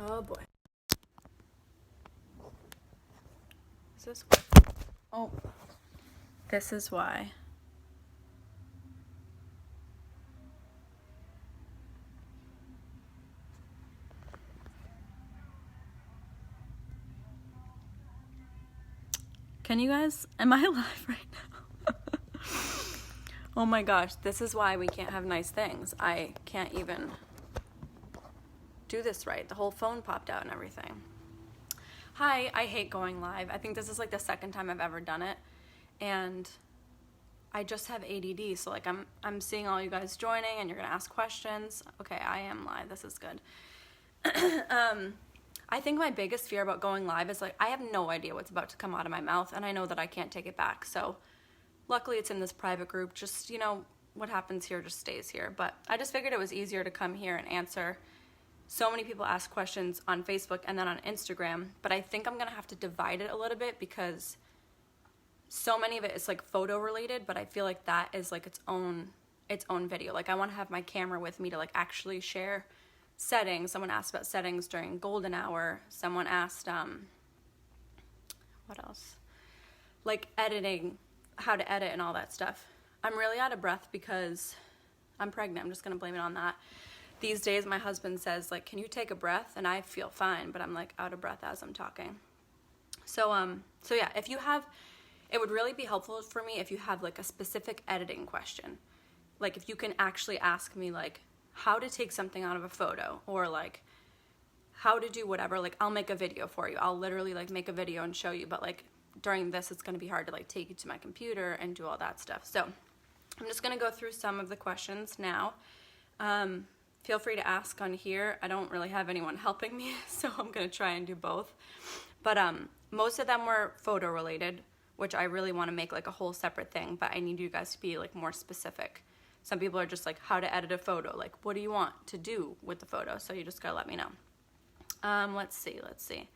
Oh boy. Is this? Oh, this is why. Can you guys? Am I live right now? Oh my gosh, this is why we can't have nice things. I can't even do this right. The whole phone popped out and everything. Hi, I hate going live. I think this is like the second time I've ever done it. And I just have ADD, so like I'm seeing all you guys joining and you're gonna ask questions. Okay, I am live. This is good. I think my biggest fear about going live is like I have no idea what's about to come out of my mouth, and I know that I can't take it back. So luckily it's in this private group. Just, what happens here just stays here. But I just figured it was easier to come here and answer. So many people ask questions on Facebook and then on Instagram, but I think I'm gonna have to divide it a little bit because so many of it is like photo related, but I feel like that is like its own video. Like I want to have my camera with me to like actually share settings. Someone asked about settings during golden hour. Someone asked what else? Like editing, how to edit and all that stuff. I'm really out of breath because I'm pregnant. I'm just going to blame it on that. These days my husband says like, "Can you take a breath?" And I feel fine, but I'm like out of breath as I'm talking. So yeah, if you have, it would really be helpful for me if you have like a specific editing question. Like if you can actually ask me like how to take something out of a photo, or like how to do whatever. Like I'll make a video for you. I'll literally like make a video and show you, but like during this it's going to be hard to like take you to my computer and do all that stuff. So I'm just going to go through some of the questions now. Feel free to ask on here. I don't really have anyone helping me, so I'm going to try and do both. But most of them were photo related, which I really want to make like a whole separate thing, but I need you guys to be like more specific. Some people are just like, how to edit a photo, like what do you want to do with the photo? So you just gotta let me know. Let's see.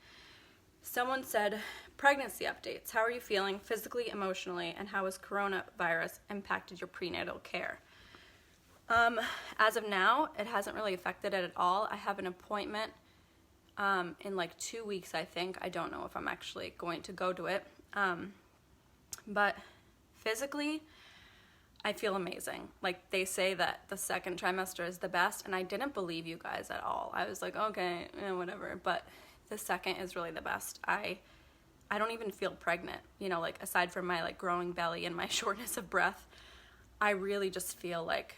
Someone said, pregnancy updates. How are you feeling physically, emotionally, and how has coronavirus impacted your prenatal care? As of now, it hasn't really affected it at all. I have an appointment in like 2 weeks, I think. I don't know if I'm actually going to go to it. But physically, I feel amazing. Like they say that the second trimester is the best, and I didn't believe you guys at all. I was like, okay, whatever. But the second is really the best. I don't even feel pregnant, like aside from my like growing belly and my shortness of breath. I really just feel like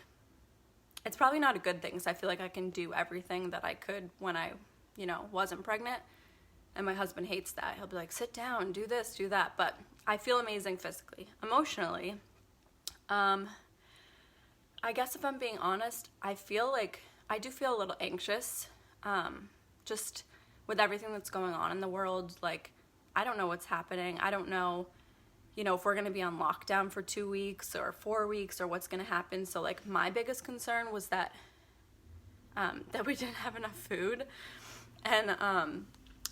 it's probably not a good thing, because I feel like I can do everything that I could when I, wasn't pregnant. And my husband hates that. He'll be like, sit down, do this, do that. But I feel amazing physically. Emotionally, I guess if I'm being honest, I do feel a little anxious, just with everything that's going on in the world. Like, I don't know what's happening. I don't know, if we're going to be on lockdown for 2 weeks or 4 weeks or what's going to happen. So like my biggest concern was that we didn't have enough food. And,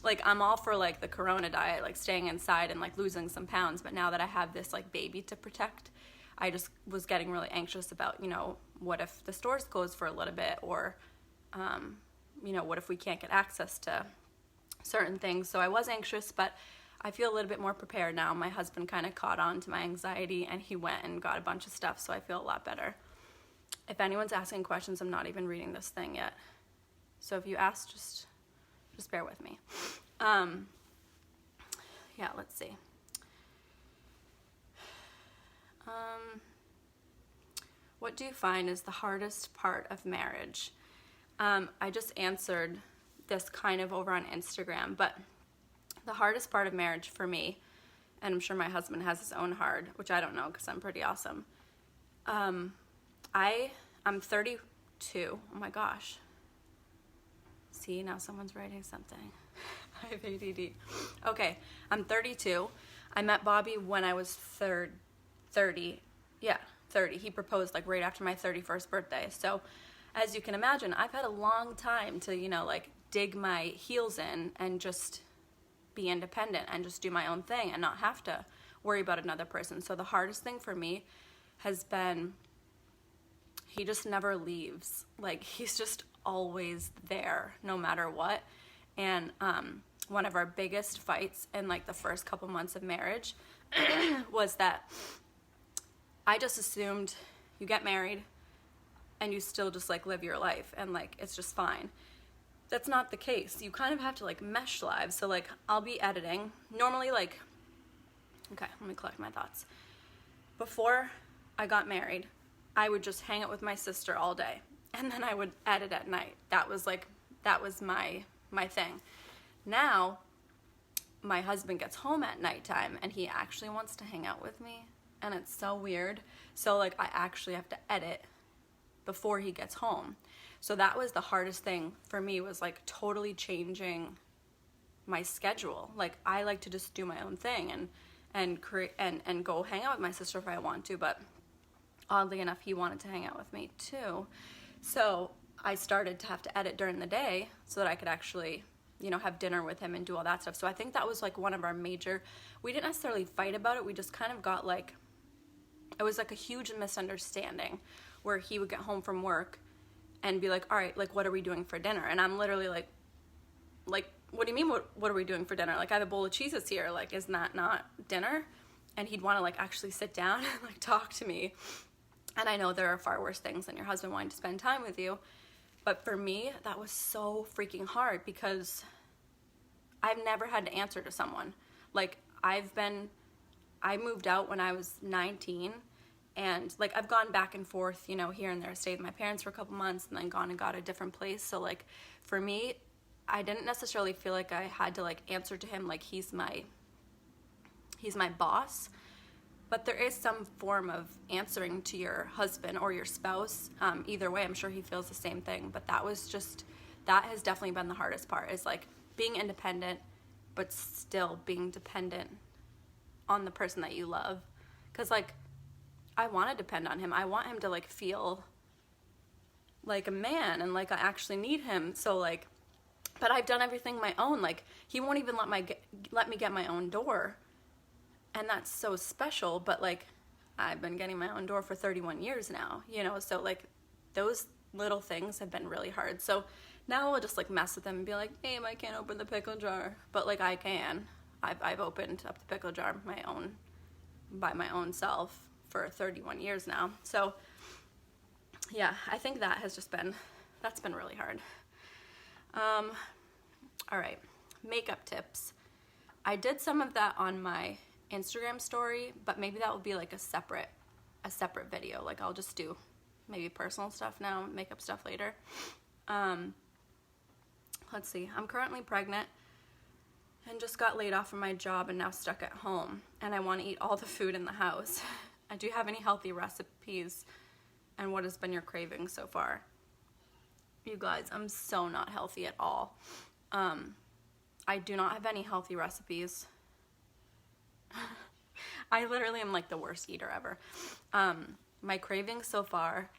like I'm all for like the Corona diet, like staying inside and like losing some pounds. But now that I have this like baby to protect, I just was getting really anxious about, what if the stores close for a little bit, or, what if we can't get access to certain things. So I was anxious, but I feel a little bit more prepared now. My husband kind of caught on to my anxiety, and he went and got a bunch of stuff, so I feel a lot better. If anyone's asking questions, I'm not even reading this thing yet. So if you ask, just bear with me. Yeah, let's see. What do you find is the hardest part of marriage? I just answered this kind of over on Instagram, but the hardest part of marriage for me, and I'm sure my husband has his own hard, which I don't know because I'm pretty awesome. I'm 32. Oh my gosh. See, now someone's writing something. I have ADD. Okay, I'm 32. I met Bobby when I was 30. Yeah, 30. He proposed like right after my 31st birthday. So as you can imagine, I've had a long time to, like dig my heels in and just be independent and just do my own thing and not have to worry about another person. So the hardest thing for me has been, he just never leaves. Like he's just always there no matter what. And one of our biggest fights in like the first couple months of marriage was that I just assumed you get married and you still just like live your life and like it's just fine. That's not the case. You kind of have to like mesh lives. So like I'll be editing. Normally like, okay, let me collect my thoughts. Before I got married, I would just hang out with my sister all day and then I would edit at night. That was my thing. Now, my husband gets home at nighttime and he actually wants to hang out with me and it's so weird. So like I actually have to edit before he gets home. So that was the hardest thing for me, was like totally changing my schedule. Like I like to just do my own thing and create and go hang out with my sister if I want to, but oddly enough he wanted to hang out with me too. So I started to have to edit during the day so that I could actually, you know, have dinner with him and do all that stuff. So I think that was like one of our major, we didn't necessarily fight about it, we just kind of got like, it was like a huge misunderstanding where he would get home from work and be like, all right, like, what are we doing for dinner? And I'm literally like, what do you mean, what are we doing for dinner? Like, I have a bowl of Cheez-Its here. Like, isn't that not dinner? And he'd want to, like, actually sit down and, like, talk to me. And I know there are far worse things than your husband wanting to spend time with you. But for me, that was so freaking hard because I've never had to answer to someone. Like, I moved out when I was 19. And, like, I've gone back and forth, you know, here and there. Stayed with my parents for a couple months and then gone and got a different place. So, like, for me, I didn't necessarily feel like I had to, like, answer to him like he's my boss. But there is some form of answering to your husband or your spouse. Either way, I'm sure he feels the same thing. But that has definitely been the hardest part, is, like, being independent but still being dependent on the person that you love. Because, like, I want to depend on him. I want him to, like, feel like a man and like I actually need him. So, like, but I've done everything my own. Like, he won't even let me get my own door. And that's so special. But, like, I've been getting my own door for 31 years now, you know? So, like, those little things have been really hard. So now I'll just, like, mess with him and be like, babe, I can't open the pickle jar. But, like, I can. I've opened up the pickle jar by my own self for 31 years now. So yeah, I think that's been really hard. All right, makeup tips. I did some of that on my Instagram story, but maybe that will be like a separate video. Like, I'll just do maybe personal stuff now, makeup stuff later. Let's see, I'm currently pregnant and just got laid off from my job and now stuck at home, and I want to eat all the food in the house. Do you have any healthy recipes, and what has been your cravings so far? You guys, I'm so not healthy at all. I do not have any healthy recipes. I literally am like the worst eater ever. My cravings so far,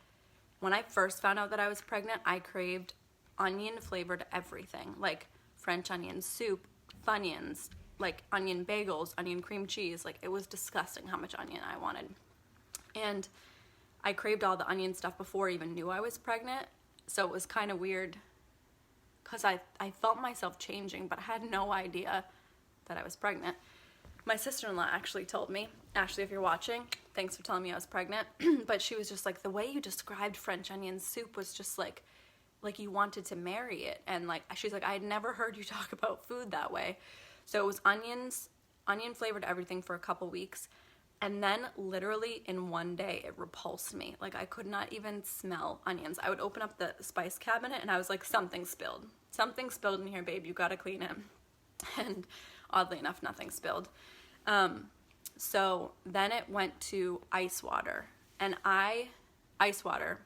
when I first found out that I was pregnant, I craved onion flavored everything, like French onion soup, Funyuns, like onion bagels, onion cream cheese. Like, it was disgusting how much onion I wanted. And I craved all the onion stuff before I even knew I was pregnant. So it was kind of weird because I felt myself changing, but I had no idea that I was pregnant. My sister-in-law actually told me, Ashley, if you're watching, thanks for telling me I was pregnant. But she was just like, the way you described French onion soup was just like you wanted to marry it. And like, she's like, I had never heard you talk about food that way. So it was onion flavored everything for a couple weeks. And then literally in one day, it repulsed me. Like, I could not even smell onions. I would open up the spice cabinet and I was like, something spilled. Something spilled in here, babe. You gotta clean it. And oddly enough, nothing spilled. So then it went to ice water. And ice water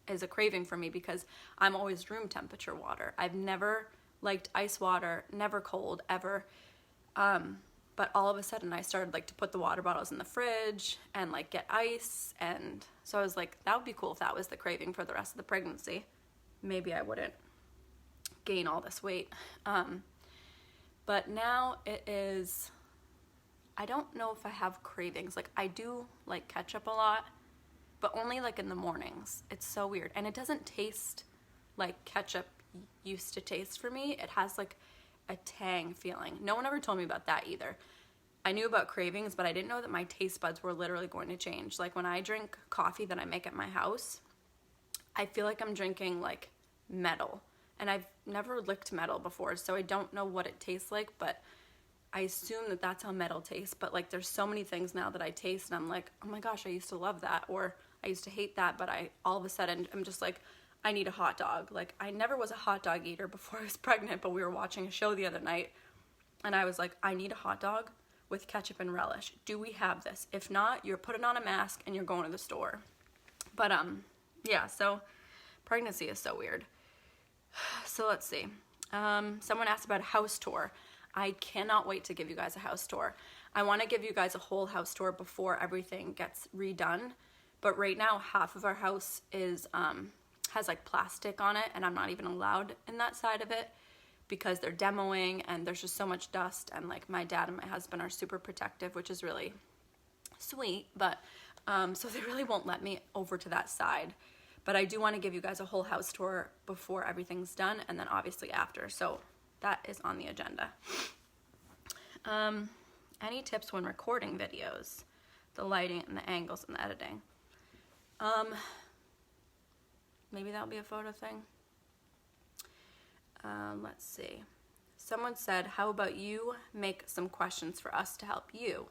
is a craving for me because I'm always room temperature water. I've never liked ice water, never cold, ever. But all of a sudden I started like to put the water bottles in the fridge and like get ice. And so I was like, that would be cool if that was the craving for the rest of the pregnancy. Maybe I wouldn't gain all this weight. But now it is, I don't know if I have cravings. Like, I do like ketchup a lot, but only like in the mornings. It's so weird. And it doesn't taste like ketchup used to taste for me. It has like a tang feeling. No one ever told me about that either. I knew about Cravings, but I didn't know that my taste buds were literally going to change. Like when I drink coffee that I make at my house, I feel like I'm drinking like metal. And I've never licked metal before, so I don't know what it tastes like, but I assume that that's how metal tastes. But like there's so many things now that I taste and I'm like, oh my gosh, I used to love that, or I used to hate that, but I all of a sudden I'm just like, I need a hot dog. Like I never was a hot dog eater before I was pregnant, but we were watching a show the other night and I was like, I need a hot dog with ketchup and relish. Do we have this? If not, you're putting on a mask and you're going to the store. But yeah, so pregnancy is so weird. So let's see. Someone asked about a house tour. I cannot wait to give you guys a house tour. I want to give you guys a whole house tour before everything gets redone. But right now, half of our house is has like plastic on it, and I'm not even allowed in that side of it because they're demoing and there's just so much dust. And like my dad and my husband are super protective, which is really sweet. But so they really won't let me over to that side. But I do want to give you guys a whole house tour before everything's done, and then obviously after. So that is on the agenda. Any tips when recording videos? The lighting and the angles and the editing. Maybe that'll be a photo thing. Let's see. Someone said, how about you make some questions for us to help you?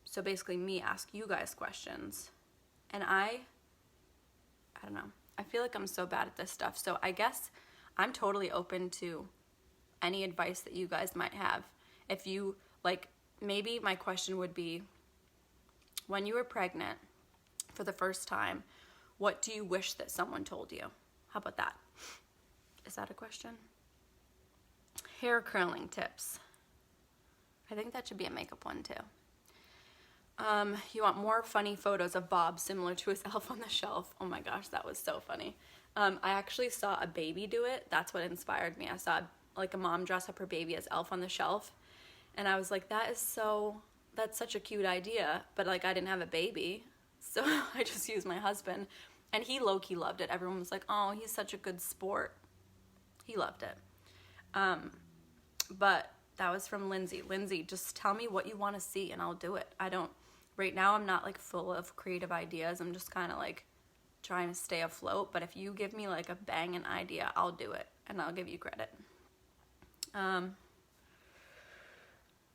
So basically me ask you guys questions. And I don't know. I feel like I'm so bad at this stuff. So I guess I'm totally open to any advice that you guys might have. If you, like, maybe my question would be, when you were pregnant for the first time, what do you wish that someone told you? How about that? Is that a question? Hair curling tips. I think that should be a makeup one too. You want more funny photos of Bob similar to his elf on the shelf. Oh my gosh, that was so funny. I actually saw a baby do it. That's what inspired me. I saw like a mom dress up her baby as elf on the shelf. And I was like, that's such a cute idea. But like I didn't have a baby. So I just used my husband. And he low-key loved it. Everyone was like, oh, he's such a good sport. He loved it. But that was from Lindsay. Lindsay, just tell me what you want to see and I'll do it. Right now I'm not like full of creative ideas. I'm just kind of like trying to stay afloat. But if you give me like a banging idea, I'll do it and I'll give you credit.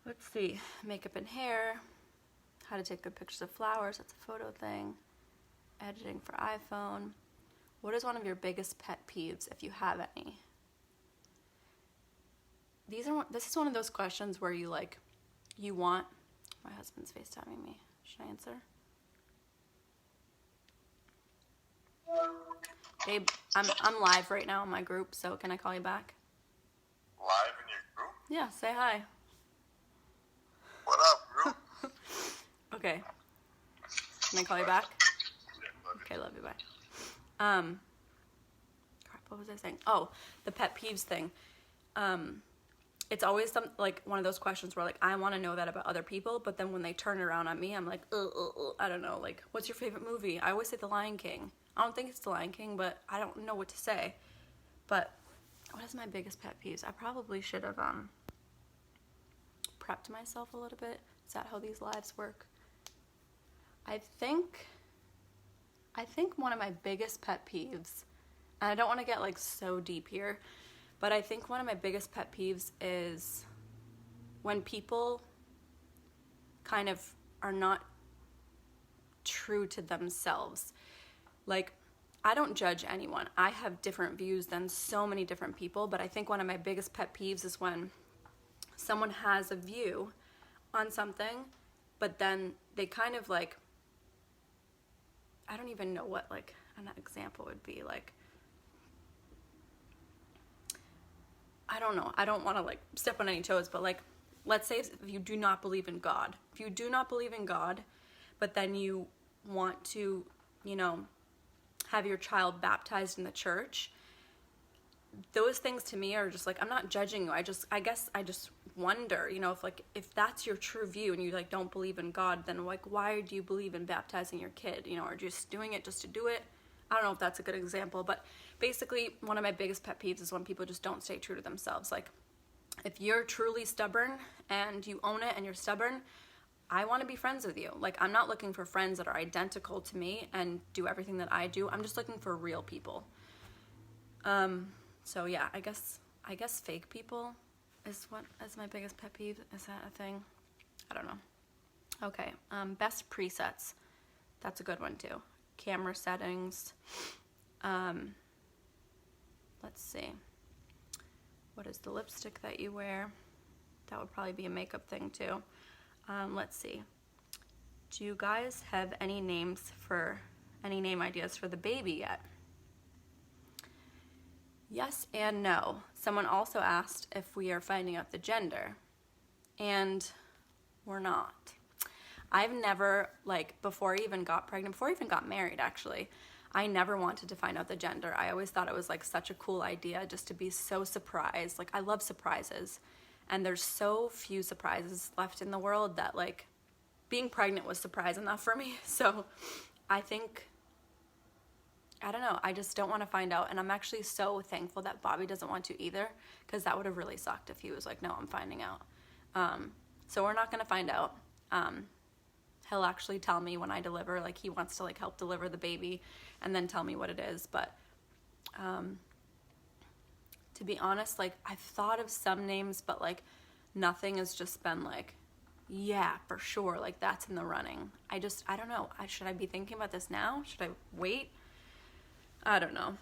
Let's see. Makeup and hair. How to take good pictures of flowers. That's a photo thing. Editing for iPhone. What is one of your biggest pet peeves, if you have any? This is one of those questions where you want. My husband's FaceTiming me. Should I answer? Babe, I'm live right now in my group, so can I call you back? Live in your group? Yeah, say hi. What up, group? Okay. Can I call you back? Okay, love you, bye. Crap, what was I saying? Oh, the pet peeves thing. It's always one of those questions where like I want to know that about other people, but then when they turn around on me, I'm like, I don't know, like, what's your favorite movie? I always say The Lion King. I don't think it's The Lion King, but I don't know what to say. But what is my biggest pet peeves? I probably should have prepped myself a little bit. Is that how these lives work? I think one of my biggest pet peeves, and I don't want to get like so deep here, but I think one of my biggest pet peeves is when people kind of are not true to themselves. Like, I don't judge anyone. I have different views than so many different people, but I think one of my biggest pet peeves is when someone has a view on something, but then they kind of like, I don't even know what like an example would be. Like, I don't know. I don't want to like step on any toes, but like, let's say if you do not believe in God. If you do not believe in God, but then you want to, have your child baptized in the church, those things to me are just like, I'm not judging you. I guess I just wonder, if that's your true view and you like don't believe in God, then like why do you believe in baptizing your kid, or just doing it just to do it? I don't know if that's a good example, but basically one of my biggest pet peeves is when people just don't stay true to themselves. Like, if you're truly stubborn and you own it and you're stubborn, I want to be friends with you. Like, I'm not looking for friends that are identical to me and do everything that I do. I'm just looking for real people. So yeah, I guess fake people is my biggest pet peeve. Is that a thing? I don't know. Okay, best presets. That's a good one too. Camera settings. Let's see. What is the lipstick that you wear? That would probably be a makeup thing too. Let's see. Do you guys have any name ideas for the baby yet? Yes and no. Someone also asked if we are finding out the gender, and we're not. I've never, like, before I even got pregnant, before I even got married actually, I never wanted to find out the gender. I always thought it was like such a cool idea just to be so surprised. Like, I love surprises, and there's so few surprises left in the world that, like, being pregnant was surprise enough for me. So I think, I don't know, I just don't want to find out. And I'm actually so thankful that Bobby doesn't want to either, because that would have really sucked if he was like, no, I'm finding out. So we're not going to find out. He'll actually tell me when I deliver, like, he wants to, like, help deliver the baby and then tell me what it is. But to be honest, like, I've thought of some names, but, like, nothing has just been like, yeah, for sure, like, that's in the running. I don't know. Should I be thinking about this now? Should I wait? I don't know.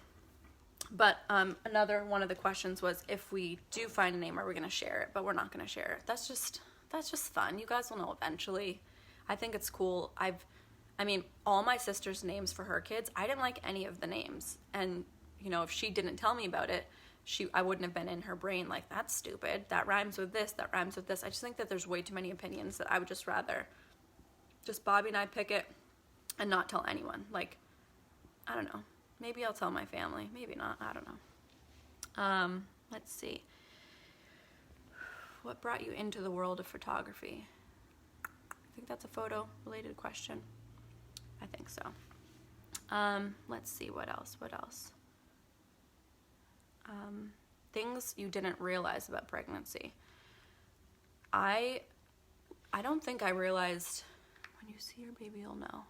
But another one of the questions was, if we do find a name, are we going to share it? But we're not going to share it. That's just fun. You guys will know eventually. I think it's cool. I mean, all my sister's names for her kids, I didn't like any of the names. And, you know, if she didn't tell me about it, I wouldn't have been in her brain like, that's stupid. That rhymes with this. That rhymes with this. I just think that there's way too many opinions that I would just rather just Bobby and I pick it and not tell anyone. Like, I don't know. Maybe I'll tell my family. Maybe not. I don't know. Let's see. What brought you into the world of photography? I think that's a photo-related question. I think so. Let's see. What else? Things you didn't realize about pregnancy. I don't think I realized, when you see your baby, you'll know.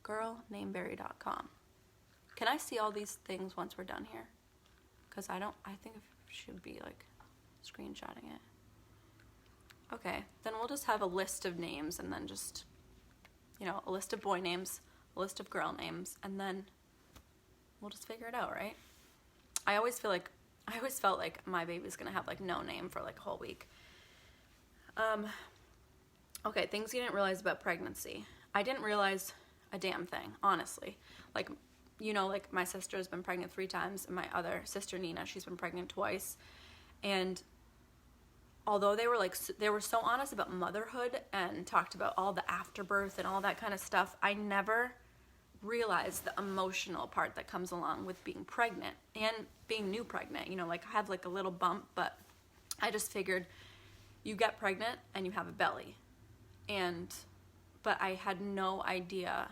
Girlnameberry.com. Can I see all these things once we're done here? Because I think I should be, like, screenshotting it. Okay, then we'll just have a list of names, and then just, you know, a list of boy names, a list of girl names, and then we'll just figure it out, right? I always felt like my baby's gonna have, like, no name for, like, a whole week. Okay, things you didn't realize about pregnancy. I didn't realize a damn thing, honestly. Like, you know, like, my sister has been pregnant 3 times, and my other sister, Nina, she's been pregnant twice. And although they were so honest about motherhood and talked about all the afterbirth and all that kind of stuff, I never realized the emotional part that comes along with being pregnant and being new pregnant. You know, like, I have, like, a little bump, but I just figured you get pregnant and you have a belly. But I had no idea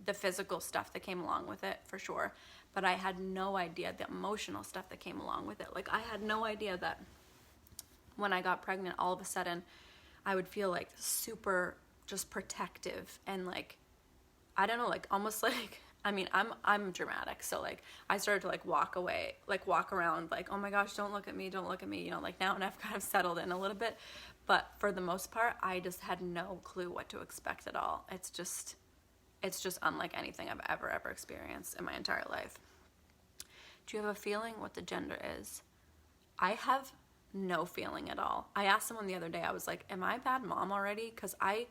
the physical stuff that came along with it, for sure. But I had no idea the emotional stuff that came along with it. Like, I had no idea that when I got pregnant, all of a sudden, I would feel, like, super just protective and, like, I don't know, like, almost like, I mean, I'm dramatic, so, like, I started to, like, walk away, like, walk around, like, oh my gosh, don't look at me, you know, like, now and I've kind of settled in a little bit, but for the most part, I just had no clue what to expect at all. It's just unlike anything I've ever experienced in my entire life. Do you have a feeling what the gender is? I have no feeling at all. I asked someone the other day, I was like, am I a bad mom already? Because I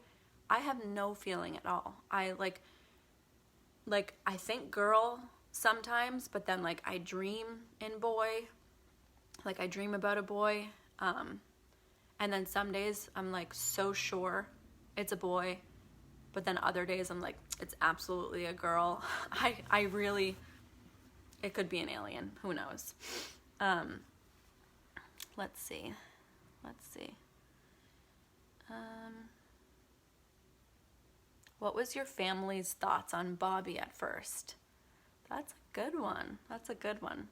have no feeling at all. I I think girl sometimes, but then, like, I dream in boy. Like, I dream about a boy. And then some days I'm, like, so sure it's a boy. But then other days I'm like, it's absolutely a girl. I really, it could be an alien. Who knows? Let's see. What was your family's thoughts on Bobby at first? That's a good one. That's a good one.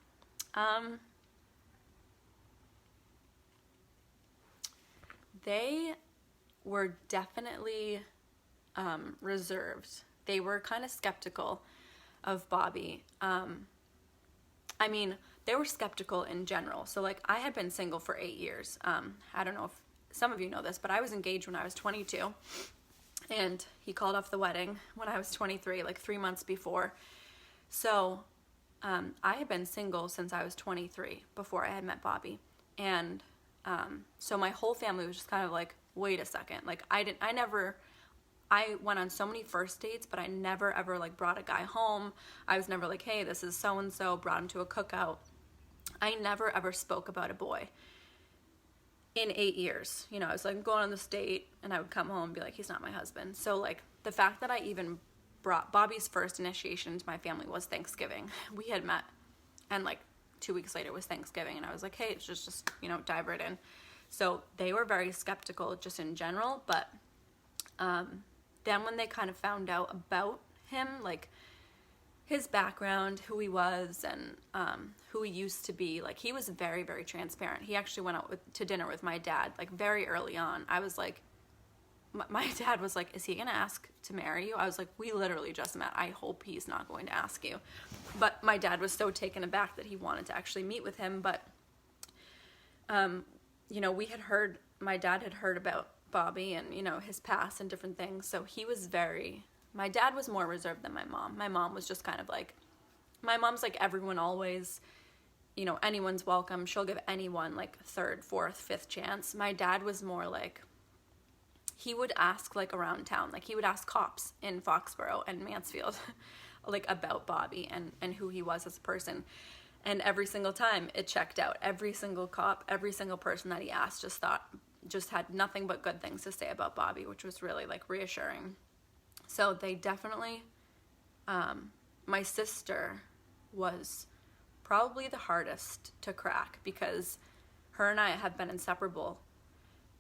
They were definitely reserved. They were kind of skeptical of Bobby. I mean, they were skeptical in general. So, like, I had been single for 8 years. I don't know if some of you know this, but I was engaged when I was 22. And he called off the wedding when I was 23, like 3 months before. So, I had been single since I was 23 before I had met Bobby. And so my whole family was just kind of like, wait a second. Like, I went on so many first dates, but I never ever like brought a guy home. I was never like, hey, this is so-and-so, brought him to a cookout. I never ever spoke about a boy in 8 years. You know, I was like going on this date and I would come home and be like, he's not my husband. So like the fact that I even brought Bobby's first initiation into my family was Thanksgiving. We had met and like 2 weeks later was Thanksgiving and I was like, hey, it's just, you know, dive right in. So they were very skeptical just in general, but then when they kind of found out about him, like his background, who he was, and who he used to be, like he was very, very transparent. He actually went out to dinner with my dad, like very early on. I was like, my dad was like, is he going to ask to marry you? I was like, we literally just met. I hope he's not going to ask you. But my dad was so taken aback that he wanted to actually meet with him. But, you know, my dad had heard about Bobby and, you know, his past and different things. So my dad was more reserved than my mom. My mom was just kind of like, my mom's like everyone always, you know, anyone's welcome. She'll give anyone like third, fourth, fifth chance. My dad was more like, he would ask like around town, like he would ask cops in Foxborough and Mansfield like about Bobby and who he was as a person. And every single time it checked out. Every single cop, every single person that he asked just had nothing but good things to say about Bobby, which was really like reassuring. So they definitely, my sister was probably the hardest to crack because her and I have been inseparable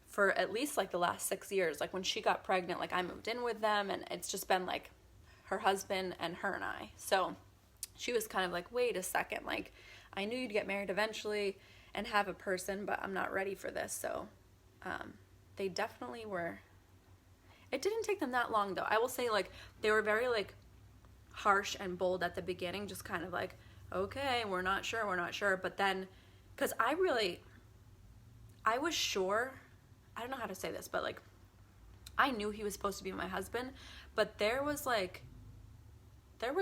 for at least like the last 6 years. Like when she got pregnant, like I moved in with them and it's just been like her husband and her and I. So she was kind of like, wait a second, like I knew you'd get married eventually and have a person, but I'm not ready for this. So they definitely were. It didn't take them that long though. I will say like they were very like harsh and bold at the beginning, just kind of like, okay, we're not sure. But then, because I was sure, I don't know how to say this, but like I knew he was supposed to be my husband, but there was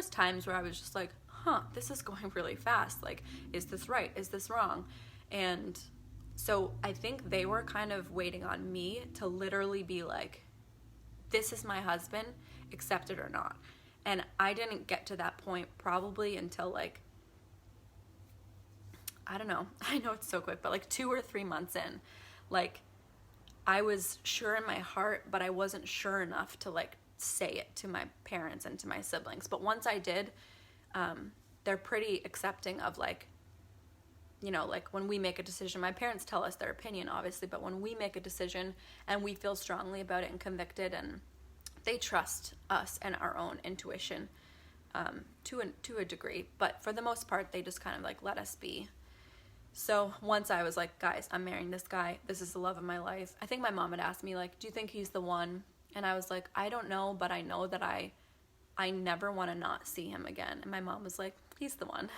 times where I was just like, this is going really fast. Like, is this right? Is this wrong? And so I think they were kind of waiting on me to literally be like, this is my husband, accept it or not. And I didn't get to that point probably until like, I don't know. I know it's so quick, but like 2 or 3 months in, like I was sure in my heart, but I wasn't sure enough to like say it to my parents and to my siblings. But once I did, they're pretty accepting of like, you know, like when we make a decision, my parents tell us their opinion, obviously, but when we make a decision and we feel strongly about it and convicted, and they trust us and our own intuition to a degree. But for the most part, they just kind of like let us be. So once I was like, guys, I'm marrying this guy. This is the love of my life. I think my mom had asked me like, do you think he's the one? And I was like, I don't know, but I know that I never want to not see him again. And my mom was like, he's the one.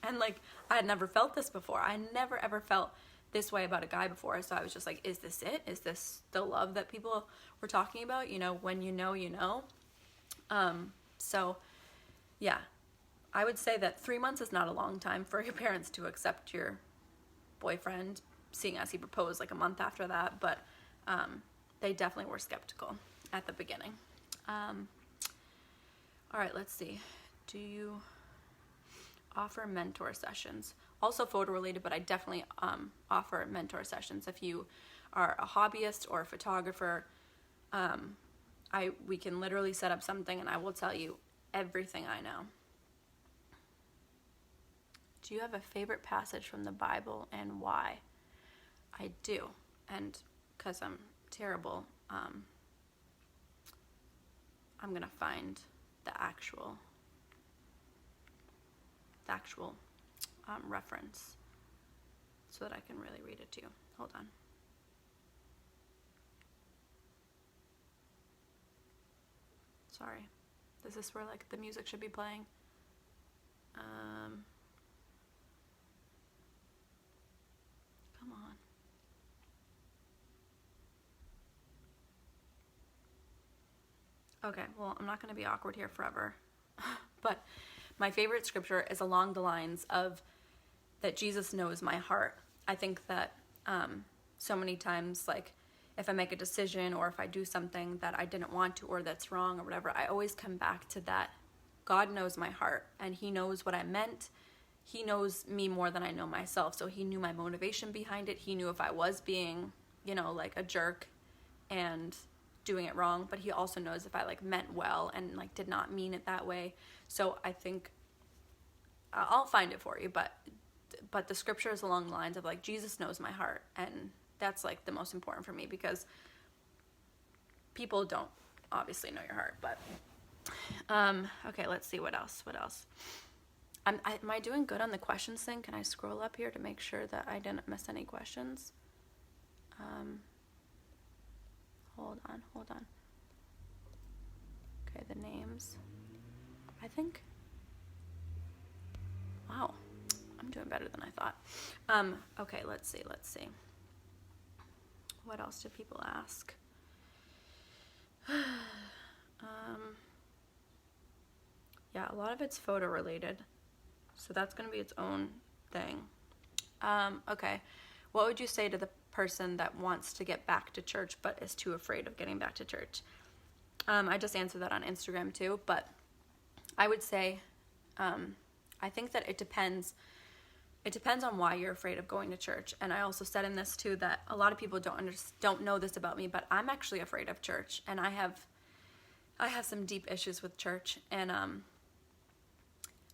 And like, I had never felt this before. I never ever felt this way about a guy before. So I was just like, is this it? Is this the love that people were talking about? You know, when you know, you know. So yeah, I would say that 3 months is not a long time for your parents to accept your boyfriend, seeing as he proposed like a month after that. But they definitely were skeptical at the beginning. All right, let's see. Do you offer mentor sessions? Also photo related, but I definitely offer mentor sessions. If you are a hobbyist or a photographer, we can literally set up something and I will tell you everything I know. Do you have a favorite passage from the Bible and why? I do, and because I'm terrible, I'm gonna find the actual the actual reference so that I can really read it to you. Hold on. Sorry. Is this where like the music should be playing? Come on. Okay, well, I'm not going to be awkward here forever. But my favorite scripture is along the lines of that Jesus knows my heart. I think that so many times, like, if I make a decision or if I do something that I didn't want to or that's wrong or whatever, I always come back to that. God knows my heart, and he knows what I meant. He knows me more than I know myself. So he knew my motivation behind it. He knew if I was being, you know, like a jerk and doing it wrong, but he also knows if I like meant well and like did not mean it that way. So I think I'll find it for you, but the scripture is along the lines of like, Jesus knows my heart, and that's like the most important for me, because people don't obviously know your heart. But okay, let's see what else. Am I doing good on the questions thing? Can I scroll up here to make sure that I didn't miss any questions? Hold on. Okay, the names. I think, wow, I'm doing better than I thought. Okay, let's see. What else do people ask? Yeah, a lot of it's photo related, so that's going to be its own thing. Okay, what would you say to the person that wants to get back to church but is too afraid of getting back to church? I just answered that on Instagram too, but I would say, I think that it depends on why you're afraid of going to church. And I also said in this too that a lot of people don't know this about me, but I'm actually afraid of church, and I have some deep issues with church. And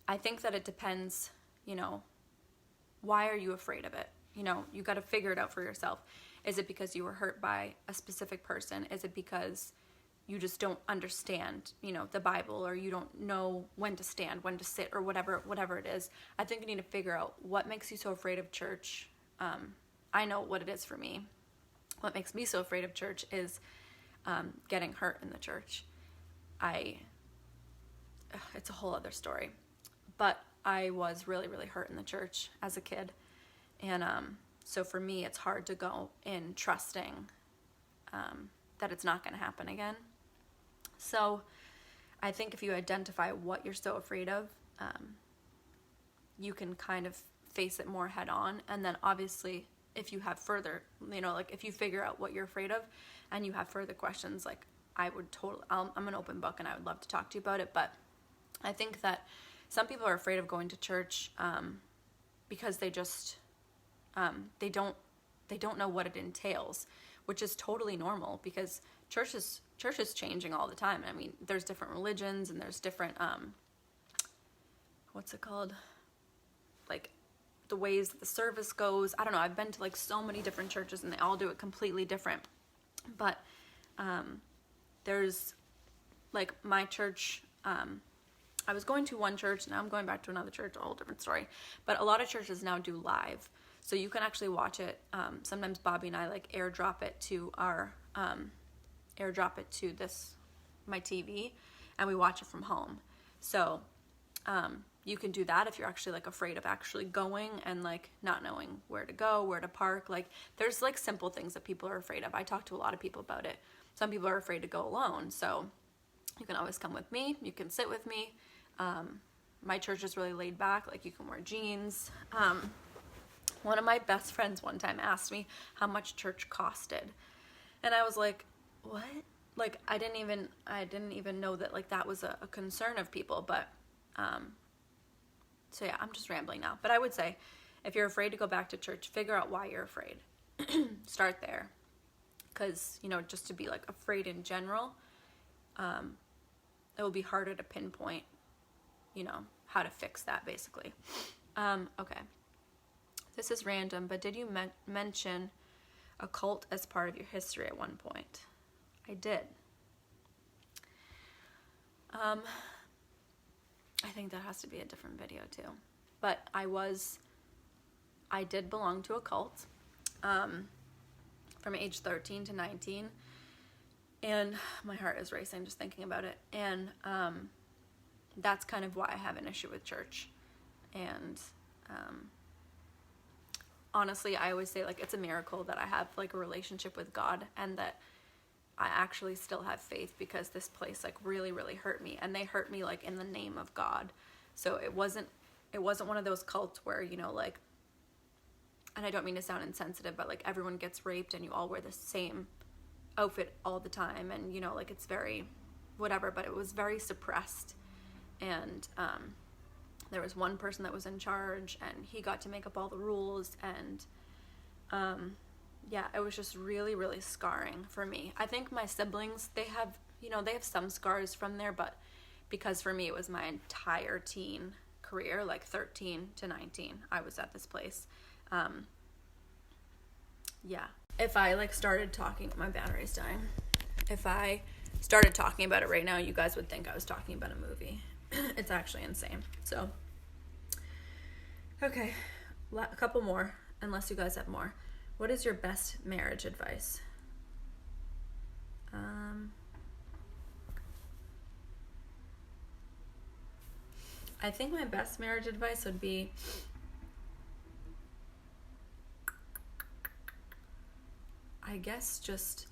I think that it depends, you know, why are you afraid of it? You know, you got to figure it out for yourself. Is it because you were hurt by a specific person? Is it because you just don't understand, you know, the Bible, or you don't know when to stand, when to sit, or whatever it is? I think you need to figure out what makes you so afraid of church. I know what it is for me. What makes me so afraid of church is getting hurt in the church. It's a whole other story. But I was really, really hurt in the church as a kid. And so for me, it's hard to go in trusting that it's not going to happen again. So I think if you identify what you're so afraid of, you can kind of face it more head on. And then obviously, if you have further, you know, like if you figure out what you're afraid of and you have further questions, like I'm an open book, and I would love to talk to you about it. But I think that some people are afraid of going to church because they just they don't know what it entails, which is totally normal, because church is changing all the time. I mean, there's different religions, and there's different what's it called, like the ways that the service goes. I don't know. I've been to like so many different churches, and they all do it completely different. But there's like my church. I was going to one church, now I'm going back to another church, a whole different story. But a lot of churches now do live, so you can actually watch it. Sometimes Bobby and I like airdrop it to my TV, and we watch it from home. So you can do that if you're actually like afraid of actually going and like not knowing where to go, where to park. Like there's like simple things that people are afraid of. I talk to a lot of people about it. Some people are afraid to go alone, so you can always come with me. You can sit with me. My church is really laid back. Like you can wear jeans. One of my best friends one time asked me how much church costed, and I was like, what? Like I didn't even know that like that was a concern of people. But so yeah, I'm just rambling now. But I would say, if you're afraid to go back to church, figure out why you're afraid. Start there, because you know, just to be like afraid in general, it will be harder to pinpoint, you know, how to fix that basically. Okay. This is random, but did you mention a cult as part of your history at one point? I did. I think that has to be a different video too. but I did belong to a cult from age 13 to 19, and my heart is racing just thinking about it. And that's kind of why I have an issue with church. And honestly, I always say, like, it's a miracle that I have, like, a relationship with God, and that I actually still have faith, because this place, like, really, really hurt me, and they hurt me, like, in the name of God. So it wasn't one of those cults where, you know, like, and I don't mean to sound insensitive, but, like, everyone gets raped and you all wear the same outfit all the time, and, you know, like, it's very whatever, but it was very suppressed. And there was one person that was in charge, and he got to make up all the rules, and yeah, it was just really, really scarring for me. I think my siblings, they have some scars from there, but because for me it was my entire teen career, like 13 to 19, I was at this place. Yeah. If I, like, started talking, my battery's dying. If I started talking about it right now, you guys would think I was talking about a movie. It's actually insane. So, okay, a couple more, unless you guys have more. What is your best marriage advice? I think my best marriage advice would be, I guess, just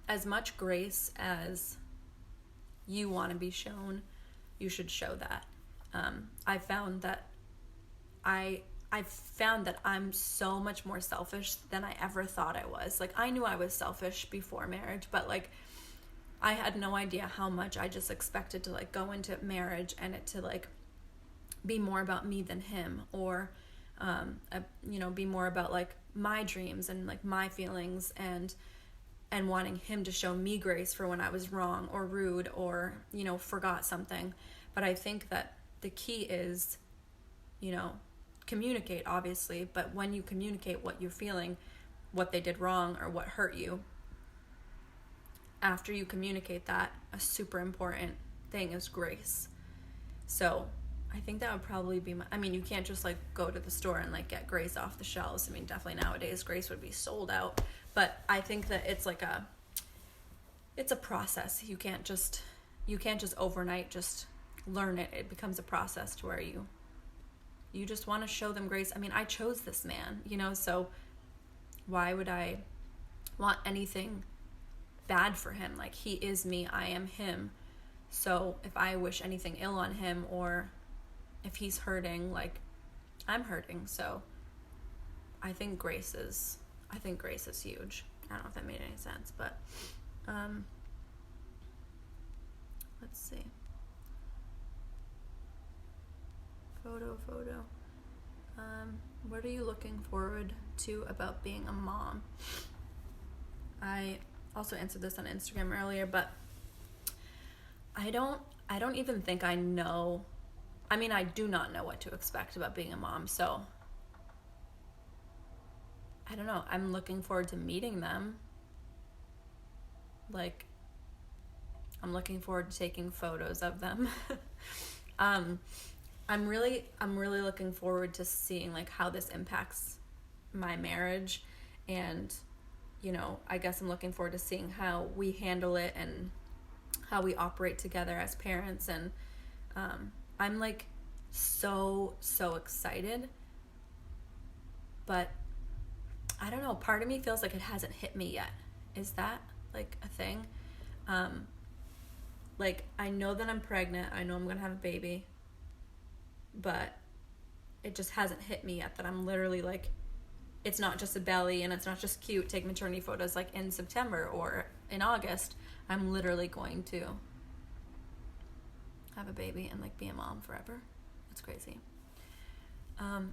as much grace as you want to be shown, you should show that. I found that I'm so much more selfish than I ever thought I was. Like, I knew I was selfish before marriage, but, like, I had no idea how much I just expected to, like, go into marriage and it to, like, be more about me than him, or you know, be more about, like, my dreams and, like, my feelings, and wanting him to show me grace for when I was wrong or rude or, you know, forgot something. But I think that the key is, you know, communicate, obviously, but when you communicate what you're feeling, what they did wrong or what hurt you, after you communicate that, a super important thing is grace. So I think that would probably be I mean, you can't just, like, go to the store and, like, get grace off the shelves. I mean, definitely nowadays grace would be sold out, but I think that it's like it's a process. You can't just overnight just learn it. It becomes a process to where you just want to show them grace. I mean, I chose this man, you know, so why would I want anything bad for him? Like, he is me, I am him. So if I wish anything ill on him, or if he's hurting, like, I'm hurting. So I think grace is huge. I don't know if that made any sense, but let's see. Photo. What are you looking forward to about being a mom? I also answered this on Instagram earlier, but I don't even think I know. I mean, I do not know what to expect about being a mom, so I don't know. I'm looking forward to meeting them. Like, I'm looking forward to taking photos of them. I'm really looking forward to seeing, like, how this impacts my marriage, and, you know, I guess I'm looking forward to seeing how we handle it and how we operate together as parents. And I'm, like, so excited, but I don't know, part of me feels like it hasn't hit me yet. Is that, like, a thing? Like, I know that I'm pregnant, I know I'm gonna have a baby, but it just hasn't hit me yet that I'm literally, like, it's not just a belly and it's not just cute, take maternity photos, like, in September or in August. I'm literally going to have a baby and, like, be a mom forever. It's crazy.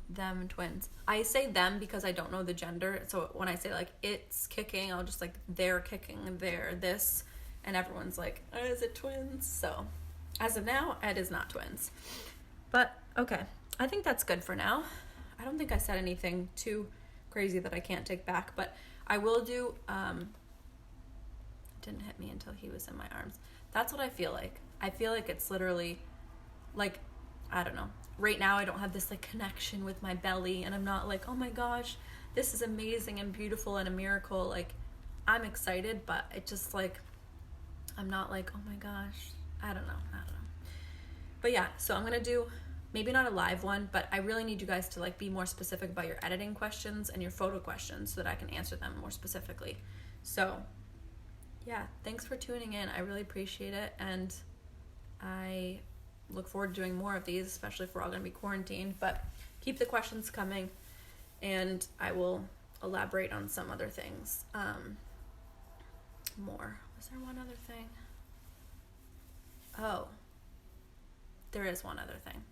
Them twins. I say them because I don't know the gender. So when I say, like, it's kicking, I'll just, like, they're kicking, they're this, and everyone's like, oh, is it twins? So as of now, it is not twins. But okay, I think that's good for now. I don't think I said anything too crazy that I can't take back, but I will do, didn't hit me until he was in my arms. That's what I feel like. I feel like it's literally, like, I don't know. right now I don't have this like connection with my belly, and I'm not like, oh my gosh, this is amazing and beautiful and a miracle. Like, I'm excited, but it just like, I'm not like, oh my gosh, I don't know. But yeah, so I'm gonna do maybe not a live one, but I really need you guys to like be more specific about your editing questions and your photo questions so that I can answer them more specifically. So yeah, thanks for tuning in. I really appreciate it, and I look forward to doing more of these, especially if we're all going to be quarantined. But keep the questions coming, and I will elaborate on some other things more. Was there one other thing? Oh, there is one other thing.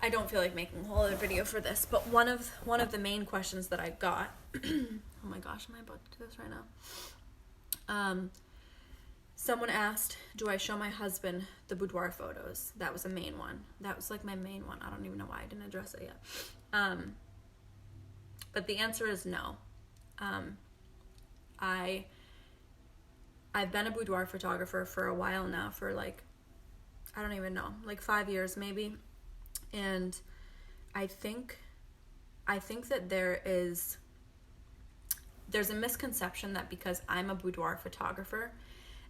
I don't feel like making a whole other video for this, but one of the main questions that I got oh my gosh, am I about to do this right now? Someone asked, do I show my husband the boudoir photos? That was a main one. That was like my main one. I don't even know why I didn't address it yet. But the answer is no. I've been a boudoir photographer for a while now, for like, I don't even know, like 5 years maybe. And I think that there's a misconception that because I'm a boudoir photographer,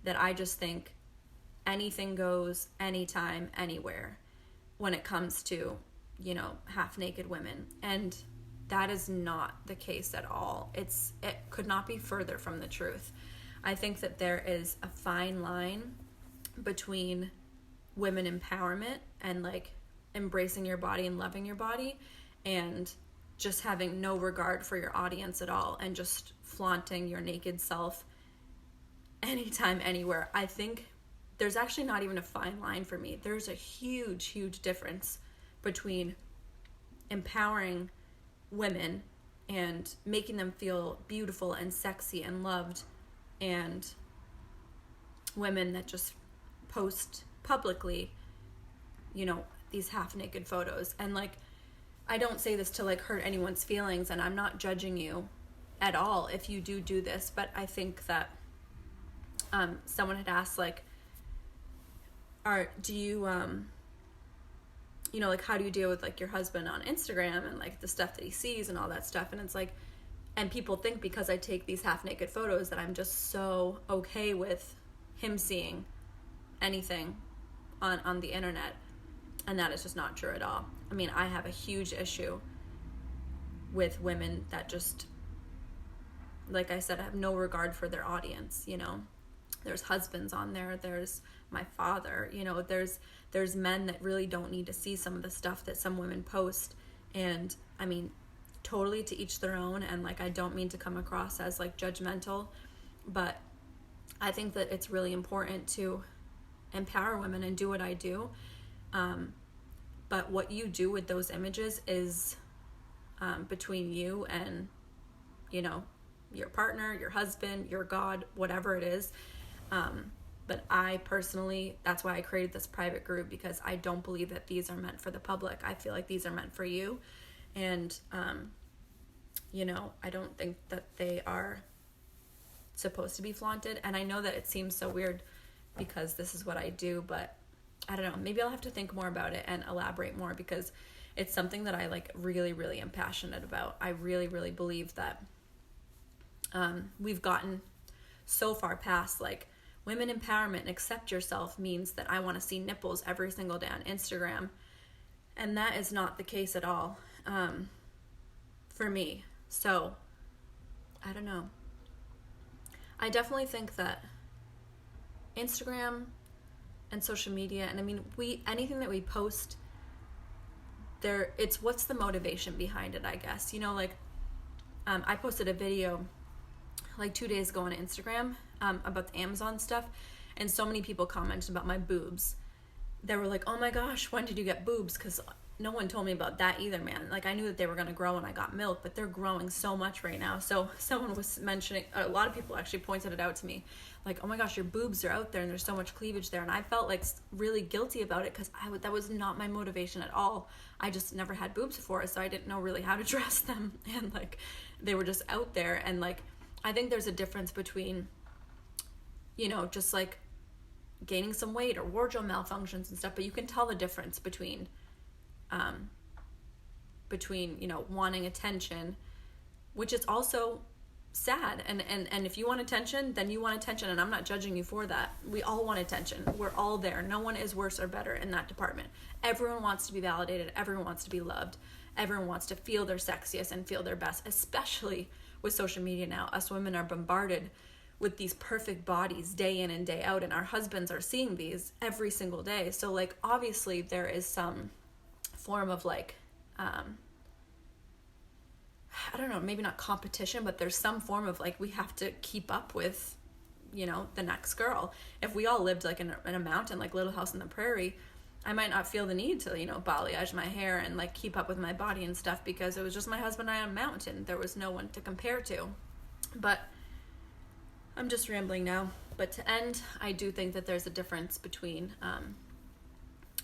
that I just think anything goes, anytime, anywhere, when it comes to, you know, half naked women. And that is not the case at all. It could not be further from the truth. I think that there is a fine line between women empowerment and like embracing your body and loving your body, and just having no regard for your audience at all and just flaunting your naked self anytime, anywhere. I think there's actually not even a fine line for me. There's a huge, huge difference between empowering women and making them feel beautiful and sexy and loved, and women that just post publicly, you know, these half-naked photos. And like, I don't say this to like hurt anyone's feelings, and I'm not judging you at all if you do this, but I think that someone had asked like, do you you know, like, how do you deal with like your husband on Instagram and like the stuff that he sees and all that stuff? And it's like, and people think because I take these half-naked photos that I'm just so okay with him seeing anything on the internet, and that is just not true at all. I mean, I have a huge issue with women that just, like I said, have no regard for their audience, you know. There's husbands on there, there's my father, you know, there's men that really don't need to see some of the stuff that some women post. And I mean, totally to each their own, and like, I don't mean to come across as like judgmental, but I think that it's really important to empower women and do what I do. But what you do with those images is between you and, you know, your partner, your husband, your God, whatever it is. But I personally, that's why I created this private group, because I don't believe that these are meant for the public. I feel like these are meant for you. And, you know, I don't think that they are supposed to be flaunted. And I know that it seems so weird because this is what I do, but I don't know, maybe I'll have to think more about it and elaborate more, because it's something that I like really, really am passionate about. I really, really believe that we've gotten so far past like women empowerment and accept yourself means that I want to see nipples every single day on Instagram. And that is not the case at all for me. So I don't know. I definitely think that Instagram and social media, and I mean, anything that we post there, it's what's the motivation behind it, I guess. You know, like I posted a video like 2 days ago on Instagram about the Amazon stuff, and so many people commented about my boobs. They were like, oh my gosh, when did you get boobs? Because no one told me about that either, man. Like, I knew that they were going to grow when I got milk, but they're growing so much right now. So someone was mentioning, a lot of people actually pointed it out to me, like, oh my gosh, your boobs are out there and there's so much cleavage there. And I felt like really guilty about it, because that was not my motivation at all. I just never had boobs before, so I didn't know really how to dress them. And like, they were just out there. And like, I think there's a difference between, you know, just like gaining some weight or wardrobe malfunctions and stuff, but you can tell the difference between between, you know, wanting attention, which is also sad. And if you want attention, then you want attention, and I'm not judging you for that. We all want attention. We're all there. No one is worse or better in that department. Everyone wants to be validated. Everyone wants to be loved. Everyone wants to feel their sexiest and feel their best, especially with social media now. Us women are bombarded with these perfect bodies day in and day out, and our husbands are seeing these every single day. So, like, obviously there is some form of, like, I don't know, maybe not competition, but there's some form of, like, we have to keep up with, you know, the next girl. If we all lived, like, in a mountain, like Little House on the Prairie, I might not feel the need to, you know, balayage my hair and, like, keep up with my body and stuff, because it was just my husband and I on a mountain. There was no one to compare to. But I'm just rambling now. But to end, I do think that there's a difference between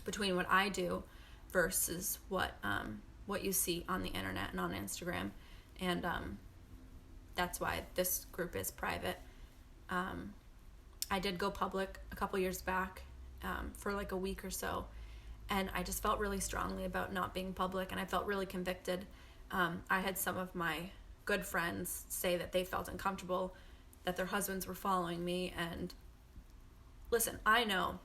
what I do versus what you see on the internet and on Instagram. And that's why this group is private. I did go public a couple years back for like a week or so, and I just felt really strongly about not being public, and I felt really convicted. I had some of my good friends say that they felt uncomfortable that their husbands were following me. And listen, I know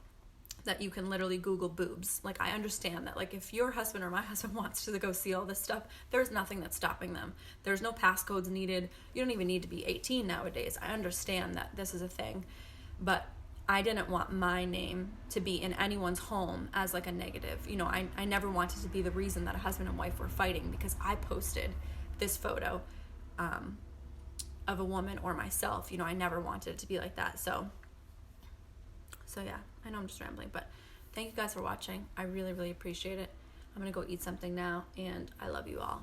that you can literally Google boobs. Like, I understand that, like, if your husband or my husband wants to go see all this stuff, there's nothing that's stopping them. There's no passcodes needed. You don't even need to be 18 nowadays. I understand that this is a thing, but I didn't want my name to be in anyone's home as, like, a negative. You know, I never wanted to be the reason that a husband and wife were fighting because I posted this photo of a woman or myself. You know, I never wanted it to be like that. So yeah, I know I'm just rambling, but thank you guys for watching. I really, really appreciate it. I'm going to go eat something now, and I love you all.